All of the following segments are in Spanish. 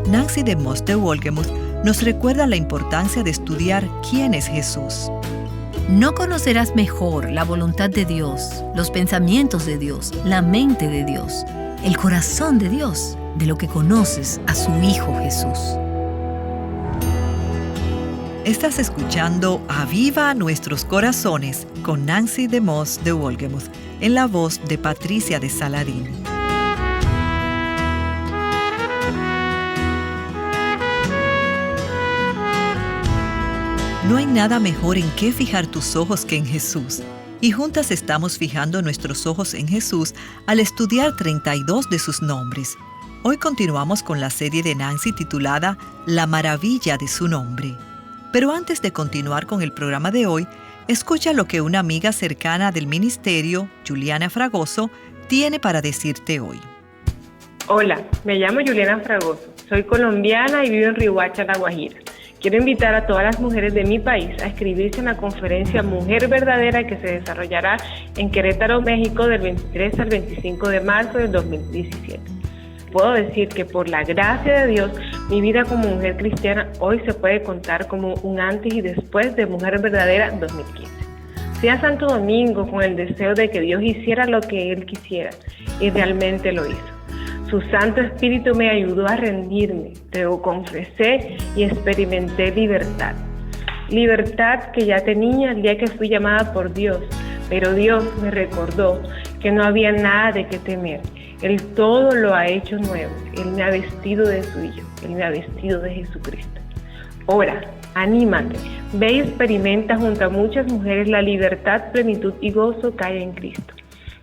Nancy DeMoss de Wolgemuth nos recuerda la importancia de estudiar quién es Jesús. No conocerás mejor la voluntad de Dios, los pensamientos de Dios, la mente de Dios, el corazón de Dios, de lo que conoces a su Hijo Jesús. Estás escuchando Aviva Nuestros Corazones con Nancy DeMoss de Wolgemuth, en la voz de Patricia de Saladín. No hay nada mejor en qué fijar tus ojos que en Jesús. Y juntas estamos fijando nuestros ojos en Jesús al estudiar 32 de sus nombres. Hoy continuamos con la serie de Nancy titulada La maravilla de su nombre. Pero antes de continuar con el programa de hoy, escucha lo que una amiga cercana del ministerio, Juliana Fragoso, tiene para decirte hoy. Hola, me llamo Juliana Fragoso, soy colombiana y vivo en Riohacha, La Guajira. Quiero invitar a todas las mujeres de mi país a inscribirse en la conferencia Mujer Verdadera que se desarrollará en Querétaro, México, del 23 al 25 de marzo del 2017. Puedo decir que por la gracia de Dios, mi vida como mujer cristiana hoy se puede contar como un antes y después de Mujer Verdadera 2015. Fui a Santo Domingo con el deseo de que Dios hiciera lo que Él quisiera y realmente lo hizo. Su Santo Espíritu me ayudó a rendirme, luego confesé y experimenté libertad. Libertad que ya tenía el día que fui llamada por Dios, pero Dios me recordó que no había nada de qué temer. Él todo lo ha hecho nuevo. Él me ha vestido de su Hijo, Él me ha vestido de Jesucristo. Ora, anímate, ve y experimenta junto a muchas mujeres la libertad, plenitud y gozo que hay en Cristo.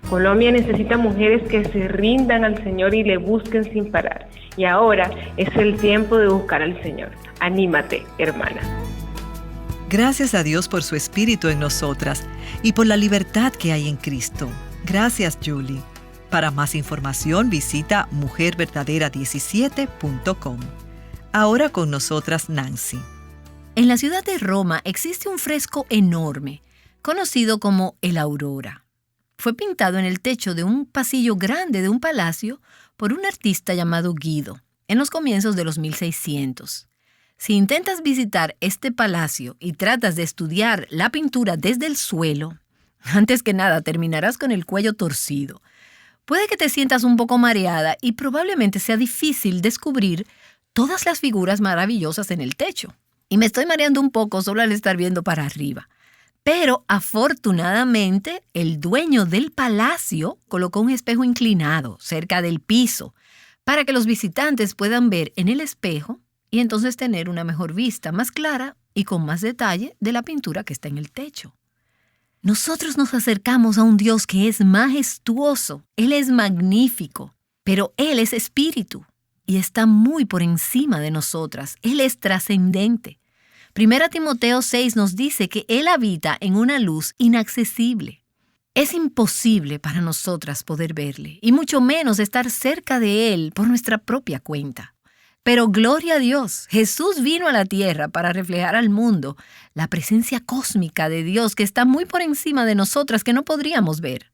Colombia necesita mujeres que se rindan al Señor y le busquen sin parar. Y ahora es el tiempo de buscar al Señor. Anímate, hermana. Gracias a Dios por su Espíritu en nosotras y por la libertad que hay en Cristo. Gracias, Julie. Para más información visita mujerverdadera17.com. Ahora con nosotras Nancy. En la ciudad de Roma existe un fresco enorme, conocido como el Aurora. Fue pintado en el techo de un pasillo grande de un palacio por un artista llamado Guido, en los comienzos de los 1600. Si intentas visitar este palacio y tratas de estudiar la pintura desde el suelo, antes que nada terminarás con el cuello torcido. Puede que te sientas un poco mareada y probablemente sea difícil descubrir todas las figuras maravillosas en el techo. Y me estoy mareando un poco solo al estar viendo para arriba. Pero afortunadamente, el dueño del palacio colocó un espejo inclinado cerca del piso para que los visitantes puedan ver en el espejo y entonces tener una mejor vista más clara y con más detalle de la pintura que está en el techo. Nosotros nos acercamos a un Dios que es majestuoso, Él es magnífico, pero Él es espíritu y está muy por encima de nosotras. Él es trascendente. 1 Timoteo 6 nos dice que Él habita en una luz inaccesible. Es imposible para nosotras poder verle, y mucho menos estar cerca de Él por nuestra propia cuenta. Pero gloria a Dios, Jesús vino a la tierra para reflejar al mundo la presencia cósmica de Dios que está muy por encima de nosotras que no podríamos ver.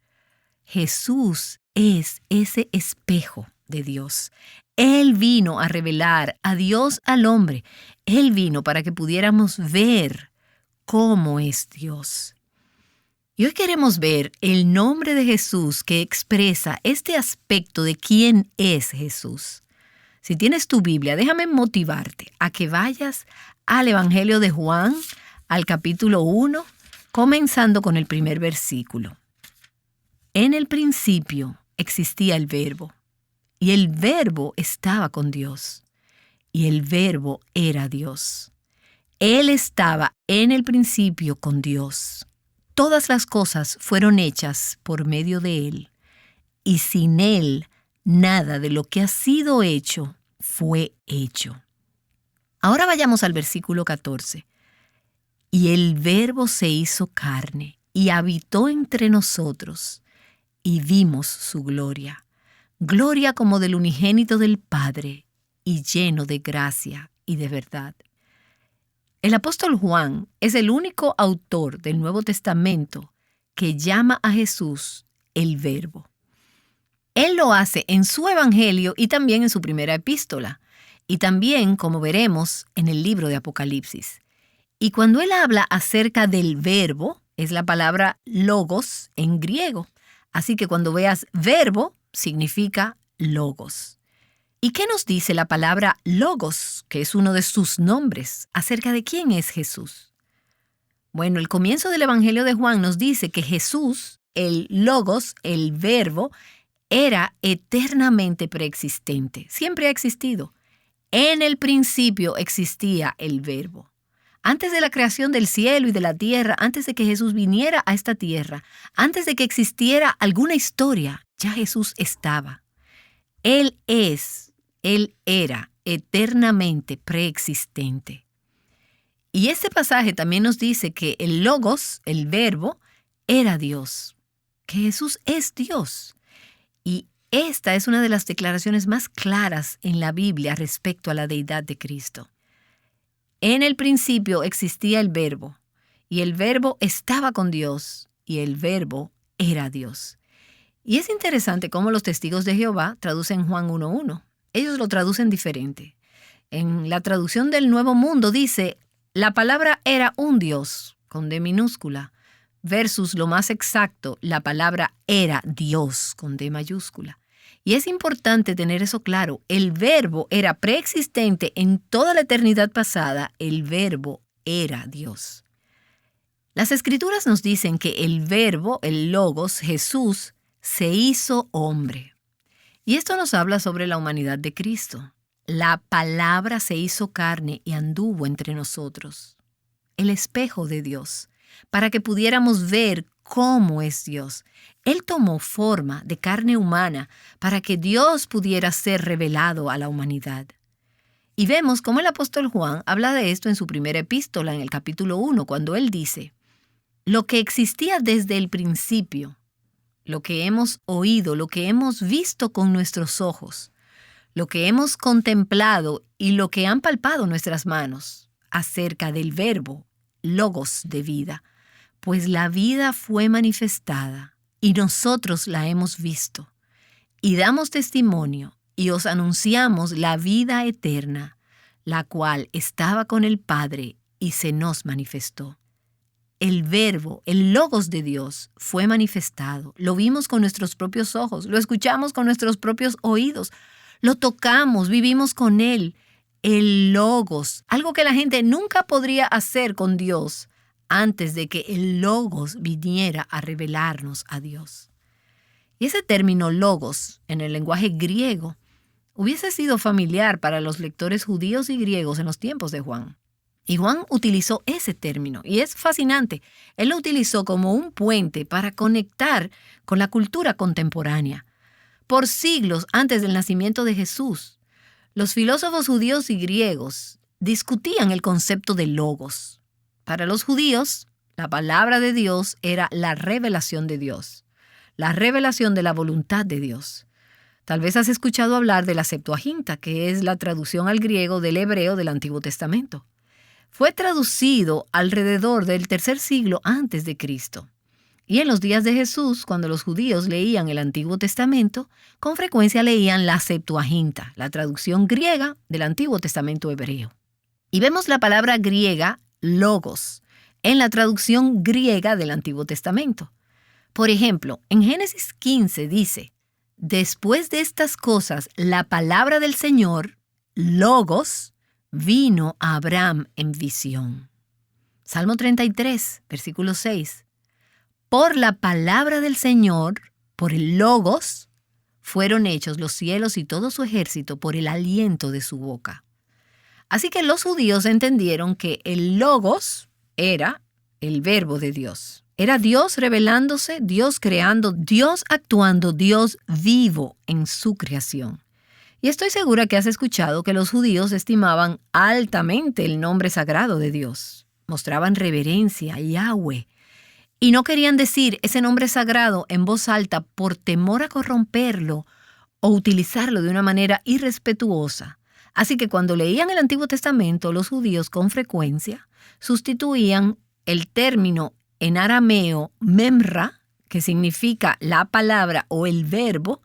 Jesús es ese espejo de Dios. Él vino a revelar a Dios al hombre. Él vino para que pudiéramos ver cómo es Dios. Y hoy queremos ver el nombre de Jesús que expresa este aspecto de quién es Jesús. Si tienes tu Biblia, déjame motivarte a que vayas al Evangelio de Juan, al capítulo 1, comenzando con el primer versículo. En el principio existía el Verbo, y el Verbo estaba con Dios, y el Verbo era Dios. Él estaba en el principio con Dios. Todas las cosas fueron hechas por medio de Él, y sin Él nada de lo que ha sido hecho fue hecho. Ahora vayamos al versículo 14. Y el Verbo se hizo carne y habitó entre nosotros, y vimos su gloria. Gloria como del unigénito del Padre, y lleno de gracia y de verdad. El apóstol Juan es el único autor del Nuevo Testamento que llama a Jesús el Verbo. Él lo hace en su Evangelio y también en su primera epístola. y también, como veremos, en el libro de Apocalipsis. Y cuando él habla acerca del verbo, es la palabra logos en griego. Así que cuando veas verbo, significa logos. ¿Y qué nos dice la palabra logos, que es uno de sus nombres, acerca de quién es Jesús? Bueno, el comienzo del Evangelio de Juan nos dice que Jesús, el logos, el verbo, era eternamente preexistente. Siempre ha existido. En el principio existía el verbo. Antes de la creación del cielo y de la tierra, antes de que Jesús viniera a esta tierra, antes de que existiera alguna historia, ya Jesús estaba. Él era eternamente preexistente. Y este pasaje también nos dice que el logos, el verbo, era Dios, que Jesús es Dios. Y esta es una de las declaraciones más claras en la Biblia respecto a la deidad de Cristo. En el principio existía el verbo, y el verbo estaba con Dios, y el verbo era Dios. Y es interesante cómo los testigos de Jehová traducen Juan 1:1. Ellos lo traducen diferente. En la traducción del Nuevo Mundo dice, la palabra era un Dios, con D minúscula, versus lo más exacto, la palabra era Dios, con D mayúscula. Y es importante tener eso claro. El verbo era preexistente en toda la eternidad pasada. El verbo era Dios. Las Escrituras nos dicen que el verbo, el logos, Jesús, se hizo hombre. Y esto nos habla sobre la humanidad de Cristo. La palabra se hizo carne y anduvo entre nosotros. El espejo de Dios, para que pudiéramos ver cómo es Dios. Él tomó forma de carne humana para que Dios pudiera ser revelado a la humanidad. Y vemos cómo el apóstol Juan habla de esto en su primera epístola, en el capítulo 1, cuando él dice, lo que existía desde el principio, lo que hemos oído, lo que hemos visto con nuestros ojos, lo que hemos contemplado y lo que han palpado nuestras manos acerca del verbo, logos de vida, pues la vida fue manifestada y nosotros la hemos visto, y damos testimonio y os anunciamos la vida eterna, la cual estaba con el Padre y se nos manifestó. El verbo, el logos de Dios, fue manifestado. Lo vimos con nuestros propios ojos, lo escuchamos con nuestros propios oídos, lo tocamos, vivimos con él. El logos, algo que la gente nunca podría hacer con Dios antes de que el logos viniera a revelarnos a Dios. Y ese término logos, en el lenguaje griego, hubiese sido familiar para los lectores judíos y griegos en los tiempos de Juan. Y Juan utilizó ese término, y es fascinante. Él lo utilizó como un puente para conectar con la cultura contemporánea. Por siglos antes del nacimiento de Jesús, los filósofos judíos y griegos discutían el concepto de logos. Para los judíos, la palabra de Dios era la revelación de Dios, la revelación de la voluntad de Dios. Tal vez has escuchado hablar de la Septuaginta, que es la traducción al griego del hebreo del Antiguo Testamento. Fue traducido alrededor del tercer siglo antes de Cristo. Y en los días de Jesús, cuando los judíos leían el Antiguo Testamento, con frecuencia leían la Septuaginta, la traducción griega del Antiguo Testamento hebreo. Y vemos la palabra griega logos en la traducción griega del Antiguo Testamento. Por ejemplo, en Génesis 15 dice, después de estas cosas, la palabra del Señor, logos, vino a Abraham en visión. Salmo 33, versículo 6. Por la palabra del Señor, por el logos, fueron hechos los cielos y todo su ejército por el aliento de su boca. Así que los judíos entendieron que el logos era el verbo de Dios. Era Dios revelándose, Dios creando, Dios actuando, Dios vivo en su creación. Y estoy segura que has escuchado que los judíos estimaban altamente el nombre sagrado de Dios. Mostraban reverencia a Yahweh. Y no querían decir ese nombre sagrado en voz alta por temor a corromperlo o utilizarlo de una manera irrespetuosa. Así que cuando leían el Antiguo Testamento, los judíos con frecuencia sustituían el término en arameo memra, que significa la palabra o el verbo,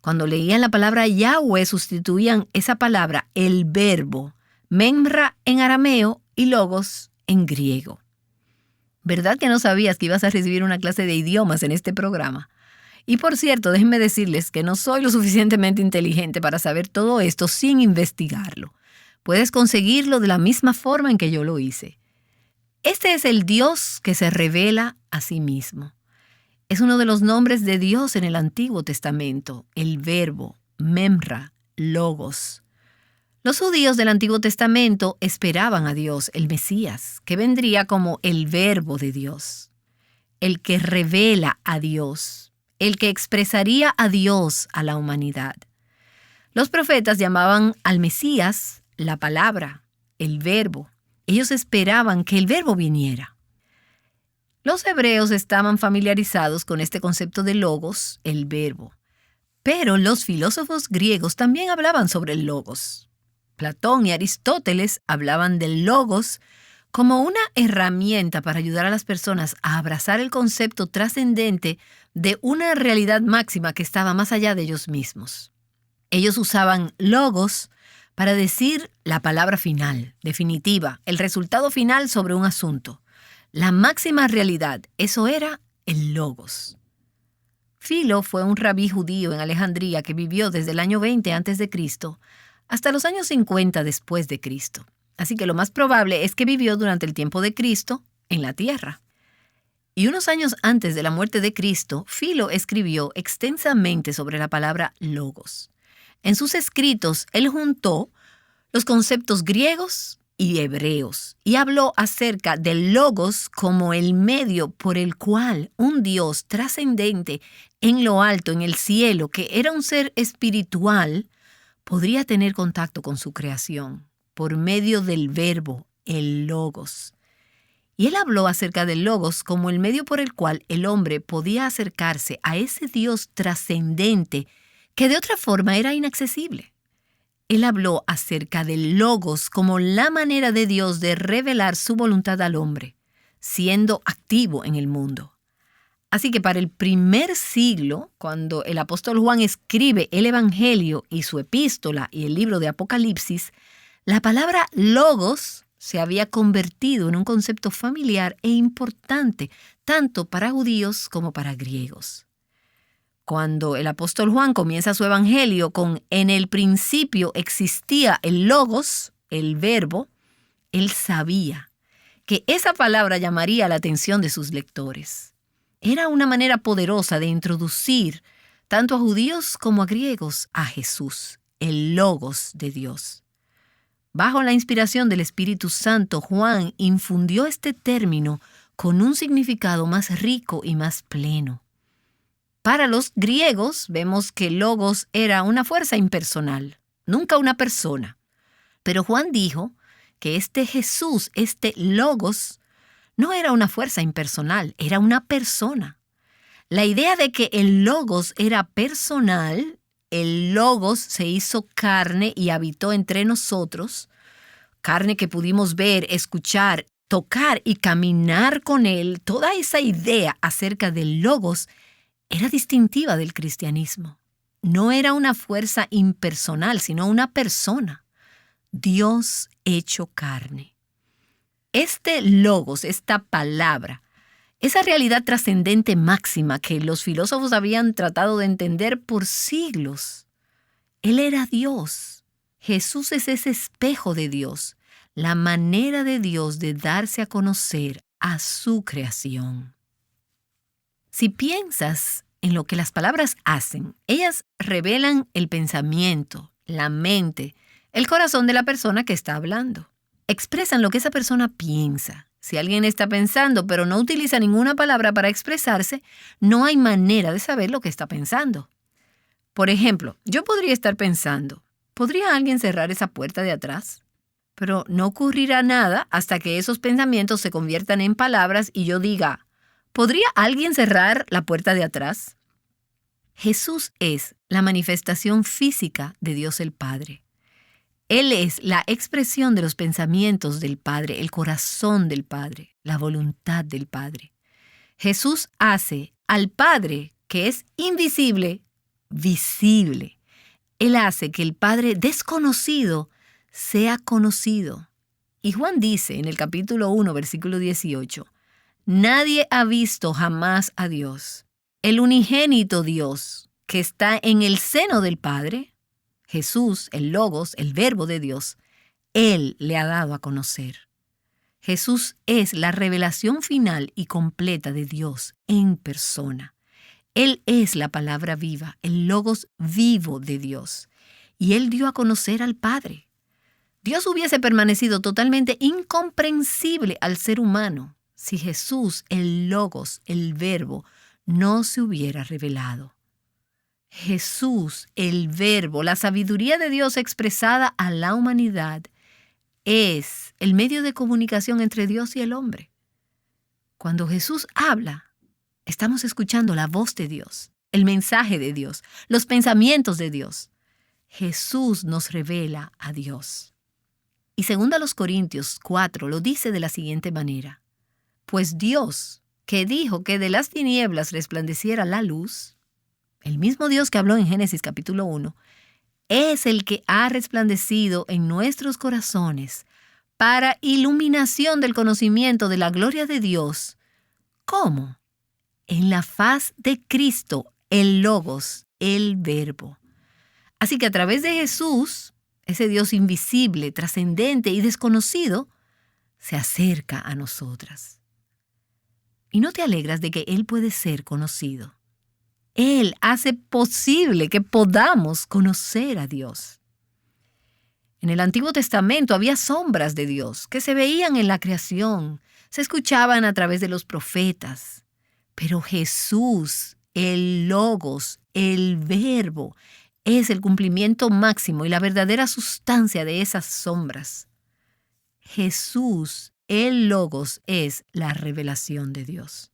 Cuando leían la palabra Yahweh, sustituían esa palabra, el verbo, memra en arameo y logos en griego. ¿Verdad que no sabías que ibas a recibir una clase de idiomas en este programa? Y por cierto, déjenme decirles que no soy lo suficientemente inteligente para saber todo esto sin investigarlo. Puedes conseguirlo de la misma forma en que yo lo hice. Este es el Dios que se revela a sí mismo. Es uno de los nombres de Dios en el Antiguo Testamento, el verbo, memra, logos. Los judíos del Antiguo Testamento esperaban a Dios, el Mesías, que vendría como el verbo de Dios, el que revela a Dios, el que expresaría a Dios a la humanidad. Los profetas llamaban al Mesías la palabra, el verbo. Ellos esperaban que el verbo viniera. Los hebreos estaban familiarizados con este concepto de logos, el verbo. Pero los filósofos griegos también hablaban sobre el logos. Platón y Aristóteles hablaban del logos como una herramienta para ayudar a las personas a abrazar el concepto trascendente de una realidad máxima que estaba más allá de ellos mismos. Ellos usaban logos para decir la palabra final, definitiva, el resultado final sobre un asunto. La máxima realidad, eso era el logos. Filo fue un rabí judío en Alejandría que vivió desde el año 20 a.C. hasta los años 50 después de Cristo. Así que lo más probable es que vivió durante el tiempo de Cristo en la tierra. Y unos años antes de la muerte de Cristo, Filo escribió extensamente sobre la palabra logos. En sus escritos, él juntó los conceptos griegos y hebreos y habló acerca del logos como el medio por el cual un Dios trascendente en lo alto, en el cielo, que era un ser espiritual, podría tener contacto con su creación por medio del verbo, el logos. Y él habló acerca del logos como el medio por el cual el hombre podía acercarse a ese Dios trascendente que de otra forma era inaccesible. Él habló acerca del logos como la manera de Dios de revelar su voluntad al hombre, siendo activo en el mundo. Así que para el primer siglo, cuando el apóstol Juan escribe el Evangelio y su epístola y el libro de Apocalipsis, la palabra logos se había convertido en un concepto familiar e importante, tanto para judíos como para griegos. Cuando el apóstol Juan comienza su Evangelio con «en el principio existía el logos», el verbo, él sabía que esa palabra llamaría la atención de sus lectores. Era una manera poderosa de introducir tanto a judíos como a griegos a Jesús, el logos de Dios. Bajo la inspiración del Espíritu Santo, Juan infundió este término con un significado más rico y más pleno. Para los griegos, vemos que logos era una fuerza impersonal, nunca una persona. Pero Juan dijo que este Jesús, este logos, no era una fuerza impersonal, era una persona. La idea de que el logos era personal, el logos se hizo carne y habitó entre nosotros, carne que pudimos ver, escuchar, tocar y caminar con él, toda esa idea acerca del logos era distintiva del cristianismo. No era una fuerza impersonal, sino una persona. Dios hecho carne. Este logos, esta palabra, esa realidad trascendente máxima que los filósofos habían tratado de entender por siglos. Él era Dios. Jesús es ese espejo de Dios, la manera de Dios de darse a conocer a su creación. Si piensas en lo que las palabras hacen, ellas revelan el pensamiento, la mente, el corazón de la persona que está hablando. Expresan lo que esa persona piensa. Si alguien está pensando pero no utiliza ninguna palabra para expresarse, no hay manera de saber lo que está pensando. Por ejemplo, yo podría estar pensando, ¿podría alguien cerrar esa puerta de atrás? Pero no ocurrirá nada hasta que esos pensamientos se conviertan en palabras y yo diga, ¿podría alguien cerrar la puerta de atrás? Jesús es la manifestación física de Dios el Padre. Él es la expresión de los pensamientos del Padre, el corazón del Padre, la voluntad del Padre. Jesús hace al Padre, que es invisible, visible. Él hace que el Padre desconocido sea conocido. Y Juan dice en el capítulo 1, versículo 18, nadie ha visto jamás a Dios. El unigénito Dios que está en el seno del Padre, Jesús, el Logos, el Verbo de Dios, Él le ha dado a conocer. Jesús es la revelación final y completa de Dios en persona. Él es la palabra viva, el Logos vivo de Dios. Y Él dio a conocer al Padre. Dios hubiese permanecido totalmente incomprensible al ser humano si Jesús, el Logos, el Verbo, no se hubiera revelado. Jesús, el Verbo, la sabiduría de Dios expresada a la humanidad, es el medio de comunicación entre Dios y el hombre. Cuando Jesús habla, estamos escuchando la voz de Dios, el mensaje de Dios, los pensamientos de Dios. Jesús nos revela a Dios. Y 2 Corintios 4 lo dice de la siguiente manera. Pues Dios, que dijo que de las tinieblas resplandeciera la luz, el mismo Dios que habló en Génesis capítulo 1, es el que ha resplandecido en nuestros corazones para iluminación del conocimiento de la gloria de Dios. ¿Cómo? En la faz de Cristo, el Logos, el Verbo. Así que a través de Jesús, ese Dios invisible, trascendente y desconocido, se acerca a nosotras. ¿Y no te alegras de que Él puede ser conocido? Él hace posible que podamos conocer a Dios. En el Antiguo Testamento había sombras de Dios que se veían en la creación, se escuchaban a través de los profetas. Pero Jesús, el Logos, el Verbo, es el cumplimiento máximo y la verdadera sustancia de esas sombras. Jesús, el Logos, es la revelación de Dios.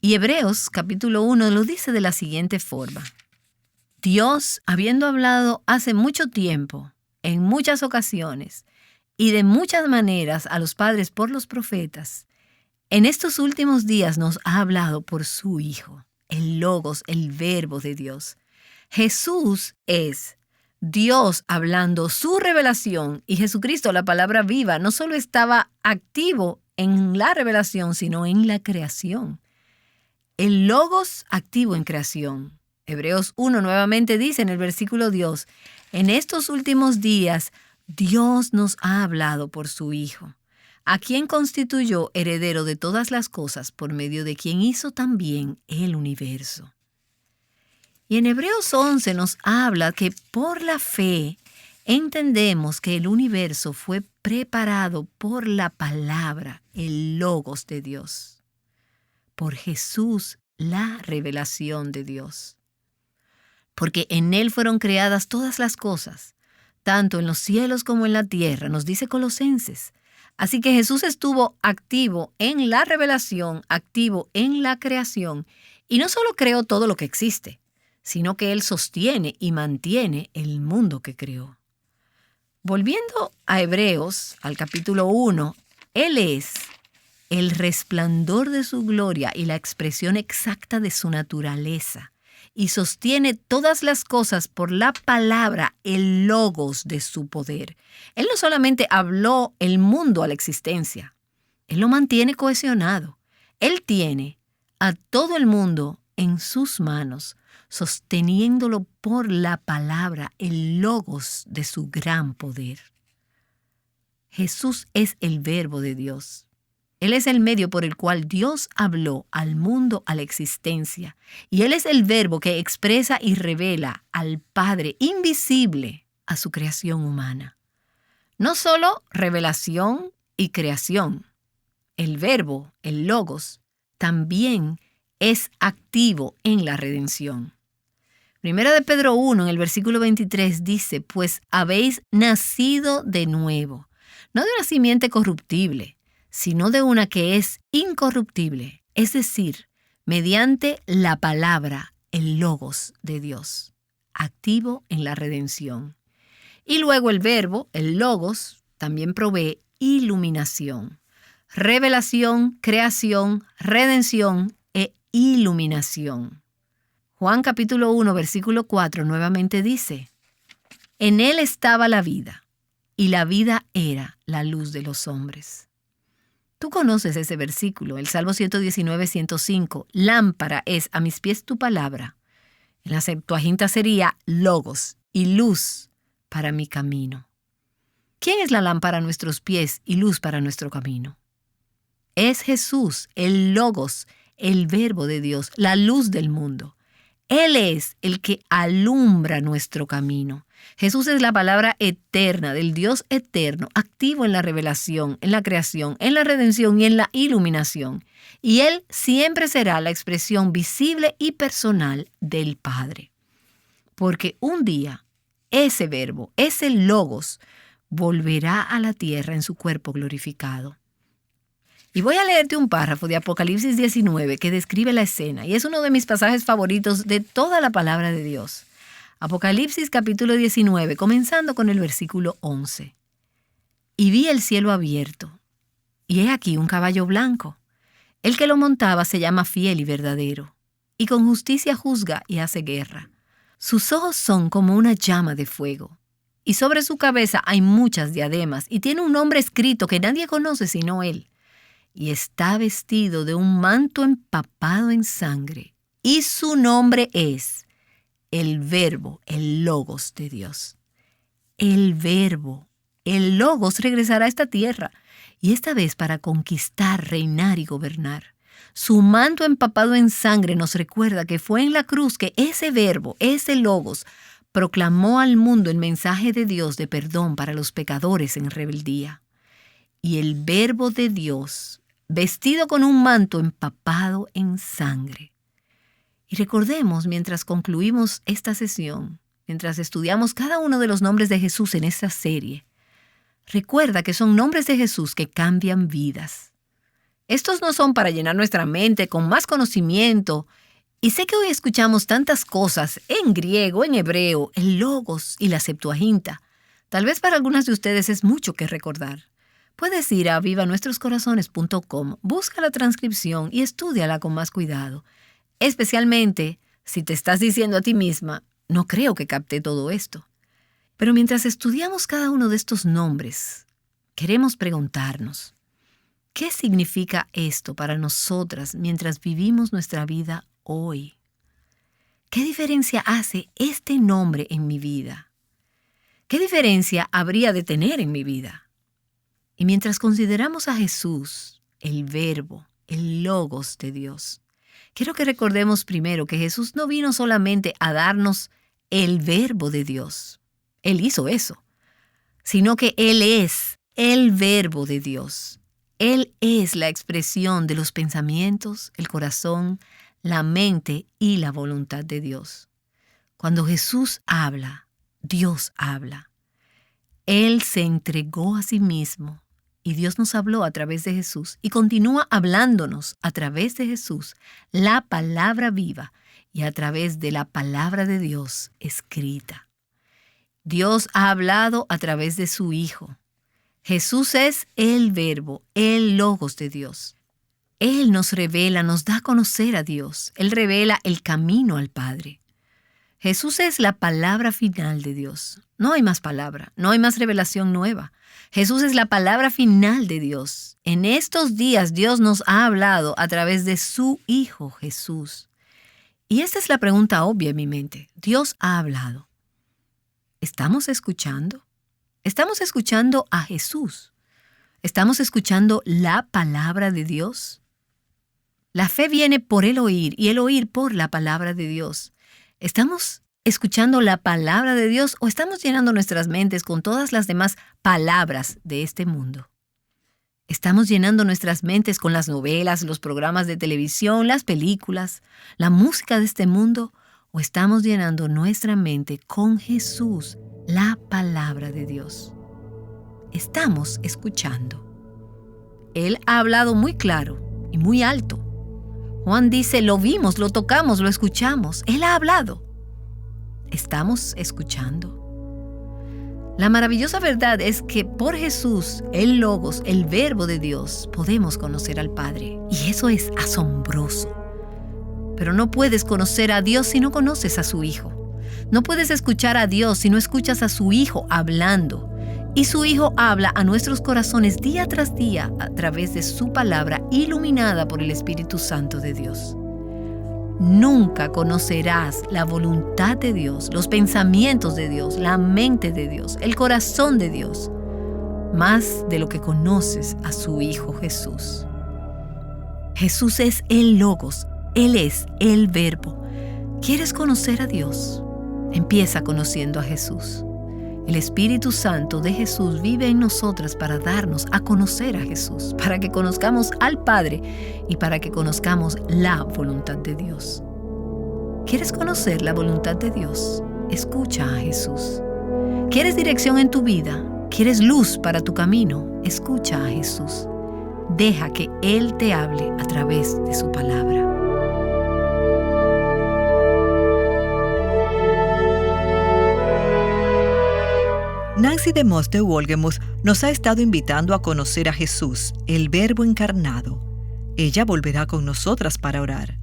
Y Hebreos capítulo 1 lo dice de la siguiente forma. Dios, habiendo hablado hace mucho tiempo, en muchas ocasiones y de muchas maneras a los padres por los profetas, en estos últimos días nos ha hablado por su Hijo, el Logos, el Verbo de Dios. Jesús es Dios hablando su revelación y Jesucristo, la palabra viva, no solo estaba activo en la revelación, sino en la creación. El Logos activo en creación. Hebreos 1 nuevamente dice en el versículo 2, en estos últimos días Dios nos ha hablado por su Hijo, a quien constituyó heredero de todas las cosas, por medio de quien hizo también el universo. Y en Hebreos 11 nos habla que por la fe entendemos que el universo fue preparado por la palabra, el Logos de Dios. Por Jesús, la revelación de Dios. Porque en Él fueron creadas todas las cosas, tanto en los cielos como en la tierra, nos dice Colosenses. Así que Jesús estuvo activo en la revelación, activo en la creación, y no solo creó todo lo que existe, sino que Él sostiene y mantiene el mundo que creó. Volviendo a Hebreos, al capítulo 1, Él es el resplandor de su gloria y la expresión exacta de su naturaleza, y sostiene todas las cosas por la palabra, el Logos de su poder. Él no solamente habló el mundo a la existencia, Él lo mantiene cohesionado. Él tiene a todo el mundo en sus manos, sosteniéndolo por la palabra, el Logos de su gran poder. Jesús es el Verbo de Dios. Él es el medio por el cual Dios habló al mundo, a la existencia. Y Él es el Verbo que expresa y revela al Padre invisible a su creación humana. No solo revelación y creación. El Verbo, el Logos, también es activo en la redención. Primera de Pedro 1, en el versículo 23, dice, pues habéis nacido de nuevo, no de una simiente corruptible, sino de una que es incorruptible, es decir, mediante la palabra, el Logos de Dios, activo en la redención. Y luego el Verbo, el Logos, también provee iluminación, revelación, creación, redención e iluminación. Juan capítulo 1, versículo 4 nuevamente dice: en él estaba la vida, y la vida era la luz de los hombres. Tú conoces ese versículo, el Salmo 119, 105. Lámpara es a mis pies tu palabra. En la Septuaginta sería logos y luz para mi camino. ¿Quién es la lámpara a nuestros pies y luz para nuestro camino? Es Jesús, el logos, el verbo de Dios, la luz del mundo. Él es el que alumbra nuestro camino. Jesús es la palabra eterna del Dios eterno, activo en la revelación, en la creación, en la redención y en la iluminación. Y Él siempre será la expresión visible y personal del Padre. Porque un día, ese verbo, ese logos, volverá a la tierra en su cuerpo glorificado. Y voy a leerte un párrafo de Apocalipsis 19 que describe la escena, y es uno de mis pasajes favoritos de toda la palabra de Dios. Apocalipsis capítulo 19, comenzando con el versículo 11. Y vi el cielo abierto, y he aquí un caballo blanco. El que lo montaba se llama Fiel y Verdadero, y con justicia juzga y hace guerra. Sus ojos son como una llama de fuego, y sobre su cabeza hay muchas diademas, y tiene un nombre escrito que nadie conoce sino él. Y está vestido de un manto empapado en sangre, y su nombre es el Verbo, el Logos de Dios. El Verbo, el Logos regresará a esta tierra, y esta vez para conquistar, reinar y gobernar. Su manto empapado en sangre nos recuerda que fue en la cruz que ese Verbo, ese Logos, proclamó al mundo el mensaje de Dios de perdón para los pecadores en rebeldía. Y el Verbo de Dios, vestido con un manto empapado en sangre. Y recordemos, mientras concluimos esta sesión, mientras estudiamos cada uno de los nombres de Jesús en esta serie, recuerda que son nombres de Jesús que cambian vidas. Estos no son para llenar nuestra mente con más conocimiento. Y sé que hoy escuchamos tantas cosas en griego, en hebreo, el Logos y la Septuaginta. Tal vez para algunas de ustedes es mucho que recordar. Puedes ir a vivanuestroscorazones.com, busca la transcripción y estúdiala con más cuidado. Especialmente si te estás diciendo a ti misma, no creo que capte todo esto. Pero mientras estudiamos cada uno de estos nombres, queremos preguntarnos, ¿qué significa esto para nosotras mientras vivimos nuestra vida hoy? ¿Qué diferencia hace este nombre en mi vida? ¿Qué diferencia habría de tener en mi vida? Y mientras consideramos a Jesús, el Verbo, el Logos de Dios, quiero que recordemos primero que Jesús no vino solamente a darnos el Verbo de Dios. Él hizo eso. Sino que Él es el Verbo de Dios. Él es la expresión de los pensamientos, el corazón, la mente y la voluntad de Dios. Cuando Jesús habla, Dios habla. Él se entregó a sí mismo y Dios nos habló a través de Jesús y continúa hablándonos a través de Jesús, la palabra viva y a través de la palabra de Dios escrita. Dios ha hablado a través de su Hijo. Jesús es el Verbo, el Logos de Dios. Él nos revela, nos da a conocer a Dios. Él revela el camino al Padre. Jesús es la palabra final de Dios. No hay más palabra, no hay más revelación nueva. Jesús es la palabra final de Dios. En estos días Dios nos ha hablado a través de su Hijo Jesús. Y esta es la pregunta obvia en mi mente. Dios ha hablado. ¿Estamos escuchando? ¿Estamos escuchando a Jesús? ¿Estamos escuchando la palabra de Dios? La fe viene por el oír y el oír por la palabra de Dios. ¿Estamos escuchando la palabra de Dios o estamos llenando nuestras mentes con todas las demás palabras de este mundo? ¿Estamos llenando nuestras mentes con las novelas, los programas de televisión, las películas, la música de este mundo? ¿O estamos llenando nuestra mente con Jesús, la palabra de Dios? Estamos escuchando. Él ha hablado muy claro y muy alto. Juan dice, lo vimos, lo tocamos, lo escuchamos. Él ha hablado. ¿Estamos escuchando? La maravillosa verdad es que por Jesús, el Logos, el Verbo de Dios, podemos conocer al Padre. Y eso es asombroso. Pero no puedes conocer a Dios si no conoces a su Hijo. No puedes escuchar a Dios si no escuchas a su Hijo hablando. Y su Hijo habla a nuestros corazones día tras día a través de su palabra iluminada por el Espíritu Santo de Dios. Nunca conocerás la voluntad de Dios, los pensamientos de Dios, la mente de Dios, el corazón de Dios, más de lo que conoces a su Hijo Jesús. Jesús es el Logos, Él es el Verbo. ¿Quieres conocer a Dios? Empieza conociendo a Jesús. El Espíritu Santo de Jesús vive en nosotras para darnos a conocer a Jesús, para que conozcamos al Padre y para que conozcamos la voluntad de Dios. ¿Quieres conocer la voluntad de Dios? Escucha a Jesús. ¿Quieres dirección en tu vida? ¿Quieres luz para tu camino? Escucha a Jesús. Deja que Él te hable a través de su palabra. Nancy DeMoss de Wolgemuth nos ha estado invitando a conocer a Jesús, el Verbo encarnado. Ella volverá con nosotras para orar.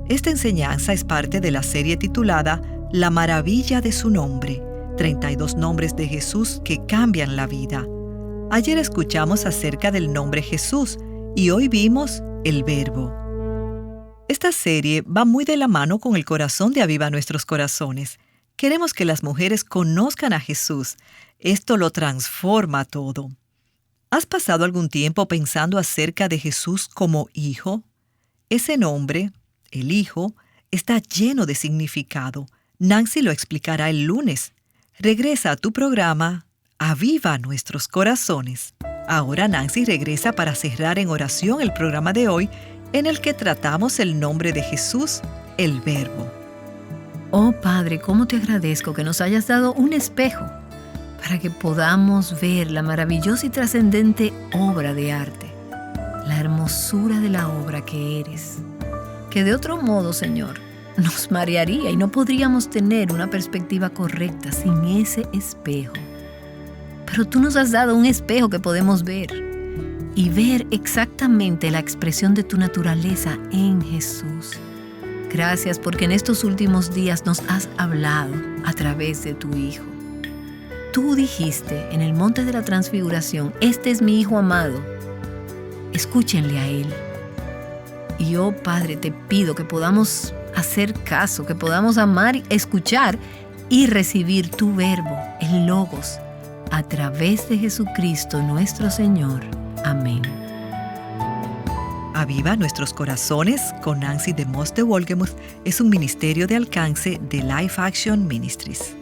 Esta enseñanza es parte de la serie titulada La maravilla de su nombre, 32 nombres de Jesús que cambian la vida. Ayer escuchamos acerca del nombre Jesús y hoy vimos el Verbo. Esta serie va muy de la mano con el corazón de Aviva Nuestros Corazones. Queremos que las mujeres conozcan a Jesús. Esto lo transforma todo. ¿Has pasado algún tiempo pensando acerca de Jesús como Hijo? Ese nombre, el Hijo, está lleno de significado. Nancy lo explicará el lunes. Regresa a tu programa, Aviva Nuestros Corazones. Ahora Nancy regresa para cerrar en oración el programa de hoy, en el que tratamos el nombre de Jesús, el Verbo. Oh Padre, cómo te agradezco que nos hayas dado un espejo para que podamos ver la maravillosa y trascendente obra de arte, la hermosura de la obra que eres, que de otro modo, Señor, nos marearía y no podríamos tener una perspectiva correcta sin ese espejo. Pero tú nos has dado un espejo que podemos ver y ver exactamente la expresión de tu naturaleza en Jesús. Gracias porque en estos últimos días nos has hablado a través de tu Hijo. Tú dijiste en el monte de la transfiguración, este es mi Hijo amado, escúchenle a Él. Y oh Padre, te pido que podamos hacer caso, que podamos amar, escuchar y recibir tu verbo, el Logos, a través de Jesucristo nuestro Señor. Amén. Aviva Nuestros Corazones con Nancy DeMoss de Wolgemuth es un ministerio de alcance de Life Action Ministries.